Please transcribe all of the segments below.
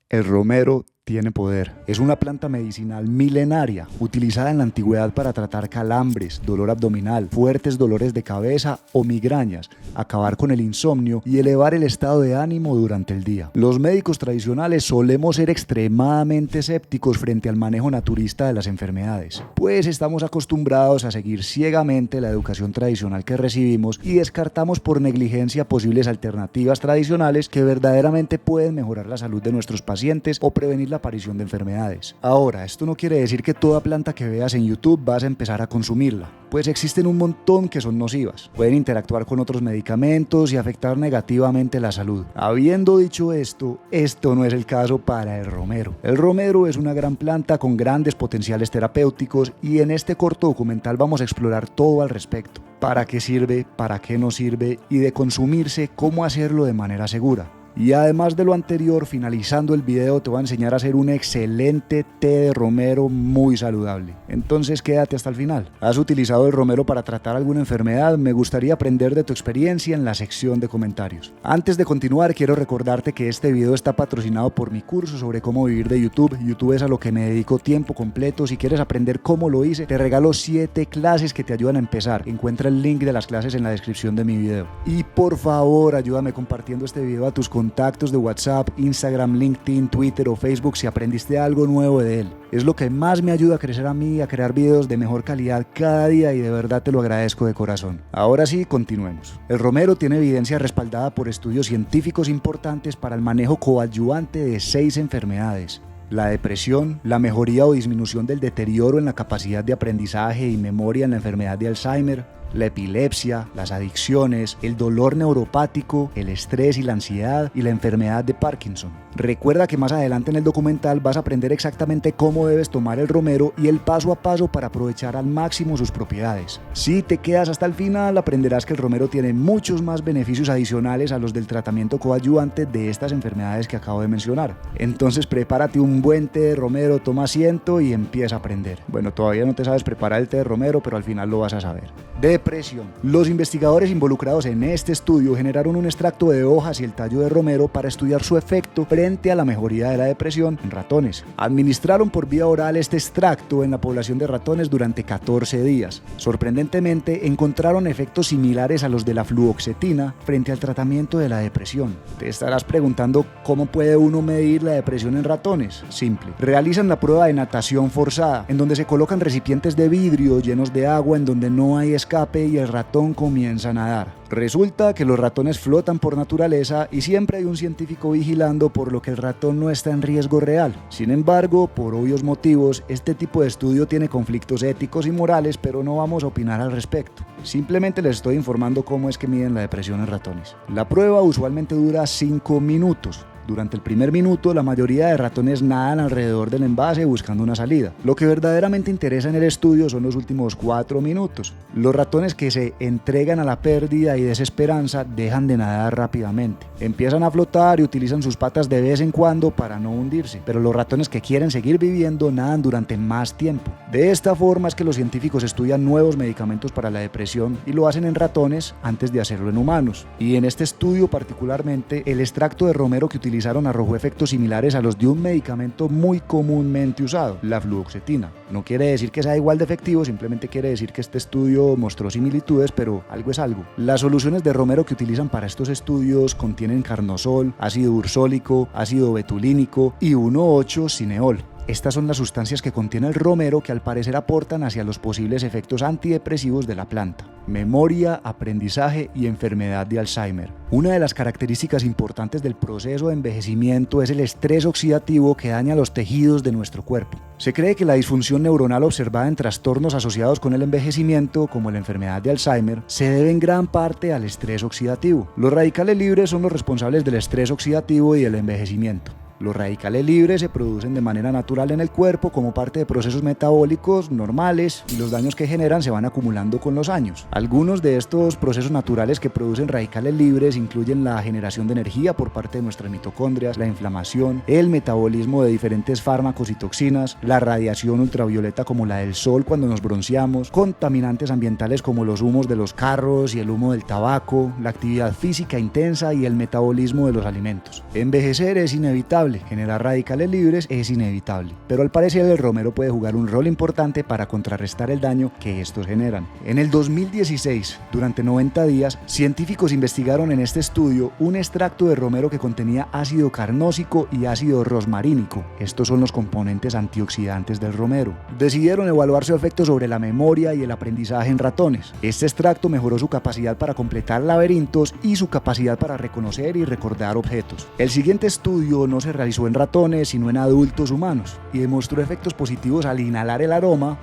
El romero tiene poder. Es una planta medicinal milenaria, utilizada en la antigüedad para tratar calambres, dolor abdominal, fuertes dolores de cabeza o migrañas, acabar con el insomnio y elevar el estado de ánimo durante el día. Los médicos tradicionales solemos ser extremadamente escépticos frente al manejo naturista de las enfermedades, pues estamos acostumbrados a seguir ciegamente la educación tradicional que recibimos y descartamos por negligencia posibles alternativas tradicionales que verdaderamente pueden mejorar la salud de nuestros pacientes o prevenir la aparición de enfermedades. Ahora, esto no quiere decir que toda planta que veas en YouTube vas a empezar a consumirla, pues existen un montón que son nocivas. Pueden interactuar con otros medicamentos y afectar negativamente la salud. Habiendo dicho esto no es el caso para el romero. El romero es una gran planta con grandes potenciales terapéuticos y en este corto documental vamos a explorar todo al respecto. Para qué sirve, para qué no sirve y de consumirse, cómo hacerlo de manera segura. Y además de lo anterior, finalizando el video te voy a enseñar a hacer un excelente té de romero muy saludable. Entonces quédate hasta el final. ¿Has utilizado el romero para tratar alguna enfermedad? Me gustaría aprender de tu experiencia en la sección de comentarios. Antes de continuar, quiero recordarte que este video está patrocinado por mi curso sobre cómo vivir de YouTube. YouTube es a lo que me dedico tiempo completo. Si quieres aprender cómo lo hice, te regalo 7 clases que te ayudan a empezar. Encuentra el link de las clases en la descripción de mi video. Y por favor, ayúdame compartiendo este video a tus contactos de WhatsApp, Instagram, LinkedIn, Twitter o Facebook si aprendiste algo nuevo de él. Es lo que más me ayuda a crecer a mí, a crear videos de mejor calidad cada día y de verdad te lo agradezco de corazón. Ahora sí, continuemos. El romero tiene evidencia respaldada por estudios científicos importantes para el manejo coadyuvante de 6 enfermedades. La depresión, la mejoría o disminución del deterioro en la capacidad de aprendizaje y memoria en la enfermedad de Alzheimer, la epilepsia, las adicciones, el dolor neuropático, el estrés y la ansiedad y la enfermedad de Parkinson. Recuerda que más adelante en el documental vas a aprender exactamente cómo debes tomar el romero y el paso a paso para aprovechar al máximo sus propiedades. Si te quedas hasta el final, aprenderás que el romero tiene muchos más beneficios adicionales a los del tratamiento coadyuvante de estas enfermedades que acabo de mencionar. Entonces prepárate un buen té de romero, toma asiento y empieza a aprender. Bueno, todavía no te sabes preparar el té de romero, pero al final lo vas a saber. Depresión. Los investigadores involucrados en este estudio generaron un extracto de hojas y el tallo de romero para estudiar su efecto frente a la mejoría de la depresión en ratones. Administraron por vía oral este extracto en la población de ratones durante 14 días. Sorprendentemente, encontraron efectos similares a los de la fluoxetina frente al tratamiento de la depresión. Te estarás preguntando cómo puede uno medir la depresión en ratones. Simple. Realizan la prueba de natación forzada, en donde se colocan recipientes de vidrio llenos de agua en donde no hay escape y el ratón comienza a nadar. Resulta que los ratones flotan por naturaleza y siempre hay un científico vigilando, por lo que el ratón no está en riesgo real. Sin embargo, por obvios motivos, este tipo de estudio tiene conflictos éticos y morales, pero no vamos a opinar al respecto. Simplemente les estoy informando cómo es que miden la depresión en ratones. La prueba usualmente dura 5 minutos. Durante el primer minuto, la mayoría de ratones nadan alrededor del envase buscando una salida. Lo que verdaderamente interesa en el estudio son los últimos 4 minutos. Los ratones que se entregan a la pérdida y desesperanza dejan de nadar rápidamente. Empiezan a flotar y utilizan sus patas de vez en cuando para no hundirse, pero los ratones que quieren seguir viviendo nadan durante más tiempo. De esta forma es que los científicos estudian nuevos medicamentos para la depresión y lo hacen en ratones antes de hacerlo en humanos. Y en este estudio particularmente, el extracto de romero que utilizaron arrojó efectos similares a los de un medicamento muy comúnmente usado, la fluoxetina. No quiere decir que sea igual de efectivo, simplemente quiere decir que este estudio mostró similitudes, pero algo es algo. Las soluciones de romero que utilizan para estos estudios contienen carnosol, ácido ursólico, ácido betulínico y 1,8-cineol. Estas son las sustancias que contiene el romero que al parecer aportan hacia los posibles efectos antidepresivos de la planta. Memoria, aprendizaje y enfermedad de Alzheimer. Una de las características importantes del proceso de envejecimiento es el estrés oxidativo que daña los tejidos de nuestro cuerpo. Se cree que la disfunción neuronal observada en trastornos asociados con el envejecimiento, como la enfermedad de Alzheimer, se debe en gran parte al estrés oxidativo. Los radicales libres son los responsables del estrés oxidativo y del envejecimiento. Los radicales libres se producen de manera natural en el cuerpo como parte de procesos metabólicos normales y los daños que generan se van acumulando con los años. Algunos de estos procesos naturales que producen radicales libres incluyen la generación de energía por parte de nuestras mitocondrias, la inflamación, el metabolismo de diferentes fármacos y toxinas, la radiación ultravioleta como la del sol cuando nos bronceamos, contaminantes ambientales como los humos de los carros y el humo del tabaco, la actividad física intensa y el metabolismo de los alimentos. Envejecer es inevitable inevitable, generar radicales libres es inevitable, pero al parecer el romero puede jugar un rol importante para contrarrestar el daño que estos generan. En el 2016, durante 90 días, científicos investigaron en este estudio un extracto de romero que contenía ácido carnósico y ácido rosmarínico. Estos son los componentes antioxidantes del romero. Decidieron evaluar su efecto sobre la memoria y el aprendizaje en ratones. Este extracto mejoró su capacidad para completar laberintos y su capacidad para reconocer y recordar objetos. El siguiente estudio no se realizó en ratones, sino en adultos humanos, y demostró efectos positivos al inhalar el aroma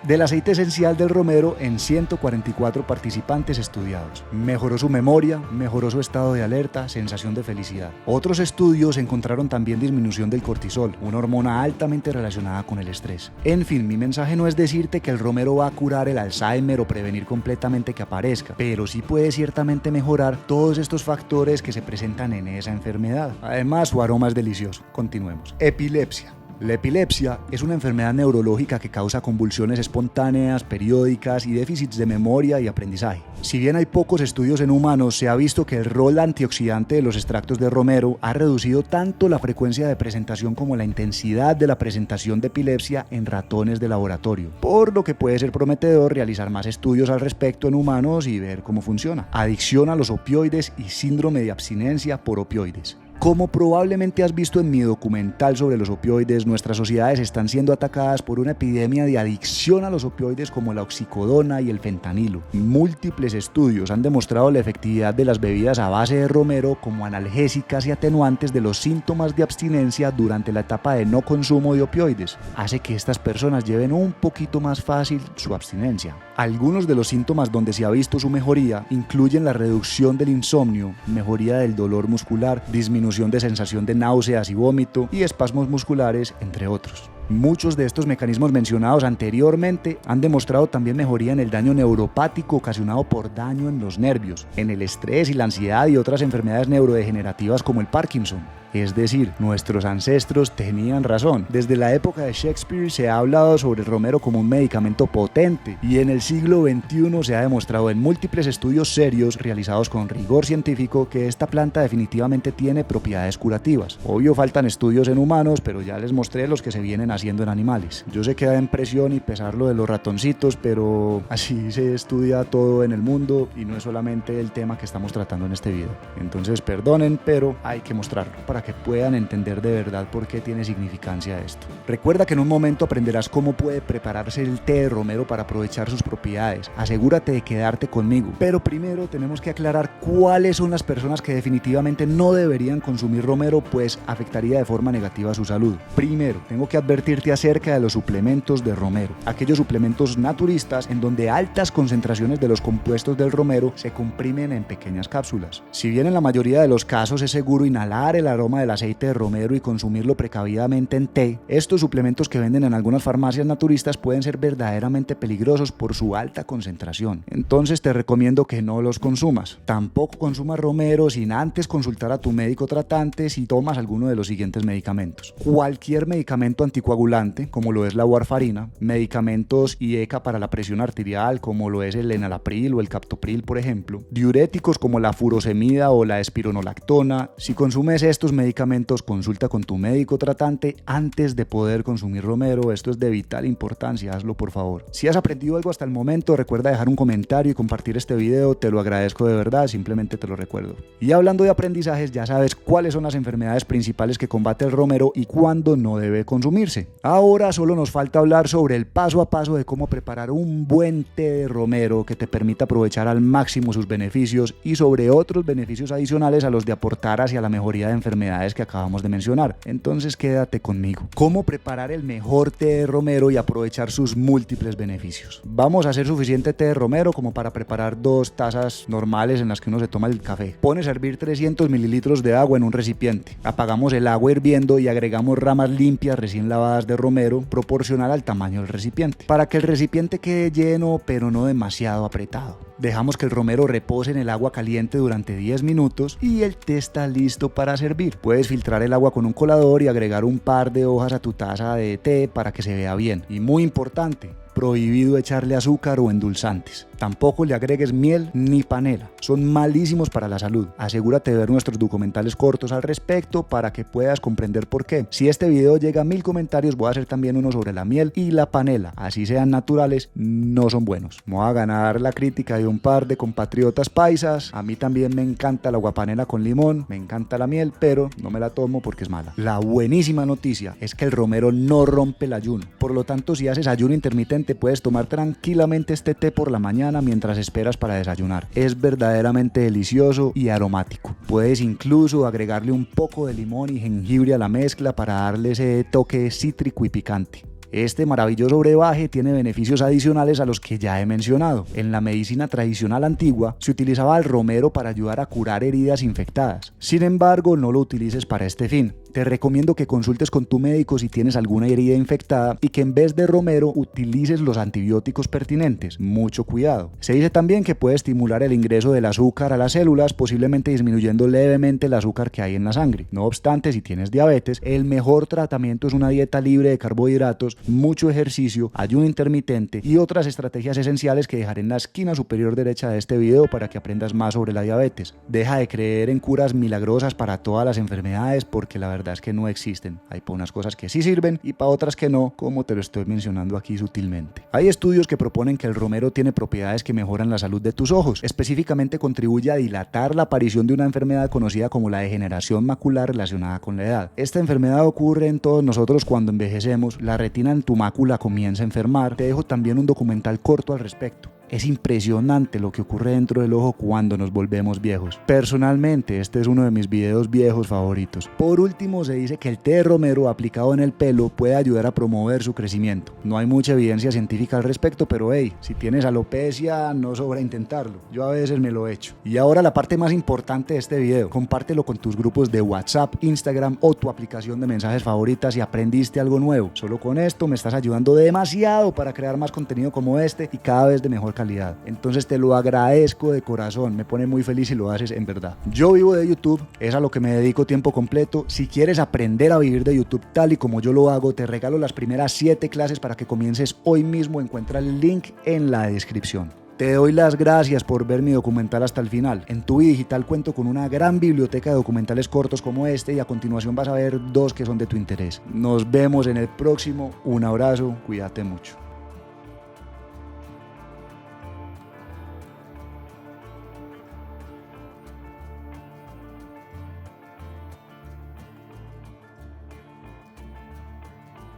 del aceite esencial del romero en 144 participantes estudiados. Mejoró su memoria, mejoró su estado de alerta, sensación de felicidad. Otros estudios encontraron también disminución del cortisol, una hormona altamente relacionada con el estrés. En fin, mi mensaje no es decirte que el romero va a curar el Alzheimer o prevenir completamente que aparezca, pero sí puede ciertamente mejorar todos estos factores que se presentan en esa enfermedad. Además, su aroma es delicioso. Continuemos. Epilepsia. La epilepsia es una enfermedad neurológica que causa convulsiones espontáneas, periódicas y déficits de memoria y aprendizaje. Si bien hay pocos estudios en humanos, se ha visto que el rol antioxidante de los extractos de romero ha reducido tanto la frecuencia de presentación como la intensidad de la presentación de epilepsia en ratones de laboratorio, por lo que puede ser prometedor realizar más estudios al respecto en humanos y ver cómo funciona. Adicción a los opioides y síndrome de abstinencia por opioides. Como probablemente has visto en mi documental sobre los opioides, nuestras sociedades están siendo atacadas por una epidemia de adicción a los opioides como la oxicodona y el fentanilo. Múltiples estudios han demostrado la efectividad de las bebidas a base de romero como analgésicas y atenuantes de los síntomas de abstinencia durante la etapa de no consumo de opioides. Hace que estas personas lleven un poquito más fácil su abstinencia. Algunos de los síntomas donde se ha visto su mejoría incluyen la reducción del insomnio, mejoría del dolor muscular, disminución de sensación de náuseas y vómito y espasmos musculares, entre otros. Muchos de estos mecanismos mencionados anteriormente han demostrado también mejoría en el daño neuropático ocasionado por daño en los nervios, en el estrés y la ansiedad y otras enfermedades neurodegenerativas como el Parkinson. Es decir, nuestros ancestros tenían razón. Desde la época de Shakespeare se ha hablado sobre el romero como un medicamento potente y en el siglo XXI se ha demostrado en múltiples estudios serios realizados con rigor científico que esta planta definitivamente tiene propiedades curativas. Obvio faltan estudios en humanos, pero ya les mostré los que se vienen haciendo en animales. Yo sé que da impresión y pesar lo de los ratoncitos, pero así se estudia todo en el mundo y no es solamente el tema que estamos tratando en este video. Entonces perdonen, pero hay que mostrarlo para que puedan entender de verdad por qué tiene significancia esto. Recuerda que en un momento aprenderás cómo puede prepararse el té de romero para aprovechar sus propiedades. Asegúrate de quedarte conmigo. Pero primero tenemos que aclarar cuáles son las personas que definitivamente no deberían consumir romero, pues afectaría de forma negativa a su salud. Primero, tengo que advertirte acerca de los suplementos de romero. Aquellos suplementos naturistas en donde altas concentraciones de los compuestos del romero se comprimen en pequeñas cápsulas. Si bien en la mayoría de los casos es seguro inhalar el aroma del aceite de romero y consumirlo precavidamente en té, estos suplementos que venden en algunas farmacias naturistas pueden ser verdaderamente peligrosos por su alta concentración. Entonces te recomiendo que no los consumas. Tampoco consumas romero sin antes consultar a tu médico tratante si tomas alguno de los siguientes medicamentos. Cualquier medicamento anticoagulante, como lo es la warfarina, medicamentos IECA para la presión arterial, como lo es el enalapril o el captopril, por ejemplo, diuréticos como la furosemida o la espironolactona. Si consumes estos medicamentos, consulta con tu médico tratante antes de poder consumir romero. Esto es de vital importancia, hazlo por favor. Si has aprendido algo hasta el momento, recuerda dejar un comentario y compartir este video, te lo agradezco de verdad, simplemente te lo recuerdo. Y hablando de aprendizajes, ya sabes cuáles son las enfermedades principales que combate el romero y cuándo no debe consumirse. Ahora solo nos falta hablar sobre el paso a paso de cómo preparar un buen té de romero que te permita aprovechar al máximo sus beneficios y sobre otros beneficios adicionales a los de aportar hacia la mejoría de enfermedades que acabamos de mencionar. Entonces quédate conmigo. ¿Cómo preparar el mejor té de romero y aprovechar sus múltiples beneficios? Vamos a hacer suficiente té de romero como para preparar 2 tazas normales en las que uno se toma el café. Pones a hervir 300 mililitros de agua en un recipiente. Apagamos el agua hirviendo y agregamos ramas limpias recién lavadas de romero proporcional al tamaño del recipiente, para que el recipiente quede lleno pero no demasiado apretado. Dejamos que el romero repose en el agua caliente durante 10 minutos y el té está listo para servir. Puedes filtrar el agua con un colador y agregar un par de hojas a tu taza de té para que se vea bien. Y muy importante, Prohibido echarle azúcar o endulzantes. Tampoco le agregues miel ni panela. Son malísimos para la salud. Asegúrate de ver nuestros documentales cortos al respecto para que puedas comprender por qué. Si este video llega a 1000 comentarios, voy a hacer también uno sobre la miel y la panela. Así sean naturales, no son buenos. Me voy a ganar la crítica de un par de compatriotas paisas. A mí también me encanta la aguapanela con limón, me encanta la miel, pero no me la tomo porque es mala. La buenísima noticia es que el romero no rompe el ayuno. Por lo tanto, si haces ayuno intermitente, puedes tomar tranquilamente este té por la mañana mientras esperas para desayunar. Es verdaderamente delicioso y aromático. Puedes incluso agregarle un poco de limón y jengibre a la mezcla para darle ese toque cítrico y picante. Este maravilloso brebaje tiene beneficios adicionales a los que ya he mencionado. En la medicina tradicional antigua se utilizaba el romero para ayudar a curar heridas infectadas. Sin embargo, no lo utilices para este fin. Te recomiendo que consultes con tu médico si tienes alguna herida infectada y que en vez de romero utilices los antibióticos pertinentes. Mucho cuidado. Se dice también que puede estimular el ingreso del azúcar a las células, posiblemente disminuyendo levemente el azúcar que hay en la sangre. No obstante, si tienes diabetes, el mejor tratamiento es una dieta libre de carbohidratos, mucho ejercicio, ayuno intermitente y otras estrategias esenciales que dejaré en la esquina superior derecha de este video para que aprendas más sobre la diabetes. Deja de creer en curas milagrosas para todas las enfermedades porque la verdad es que no existen. Hay para unas cosas que sí sirven y para otras que no, como te lo estoy mencionando aquí sutilmente. Hay estudios que proponen que el romero tiene propiedades que mejoran la salud de tus ojos. Específicamente contribuye a dilatar la aparición de una enfermedad conocida como la degeneración macular relacionada con la edad. Esta enfermedad ocurre en todos nosotros cuando envejecemos. La retina en tu mácula comienza a enfermar. Te dejo también un documental corto al respecto. Es impresionante lo que ocurre dentro del ojo cuando nos volvemos viejos. Personalmente, este es uno de mis videos viejos favoritos. Por último, se dice que el té de romero aplicado en el pelo puede ayudar a promover su crecimiento. No hay mucha evidencia científica al respecto, pero hey, si tienes alopecia, no sobra intentarlo. Yo a veces me lo he hecho. Y ahora la parte más importante de este video. Compártelo con tus grupos de WhatsApp, Instagram o tu aplicación de mensajes favoritas si aprendiste algo nuevo. Solo con esto me estás ayudando demasiado para crear más contenido como este y cada vez de mejor calidad. Entonces te lo agradezco de corazón, me pone muy feliz si lo haces en verdad. Yo vivo de YouTube, es a lo que me dedico tiempo completo. Si quieres aprender a vivir de YouTube tal y como yo lo hago, te regalo las primeras 7 clases para que comiences hoy mismo. Encuentra el link en la descripción. Te doy las gracias por ver mi documental hasta el final. En Tubi Digital cuento con una gran biblioteca de documentales cortos como este y a continuación vas a ver 2 que son de tu interés. Nos vemos en el próximo. Un abrazo, cuídate mucho.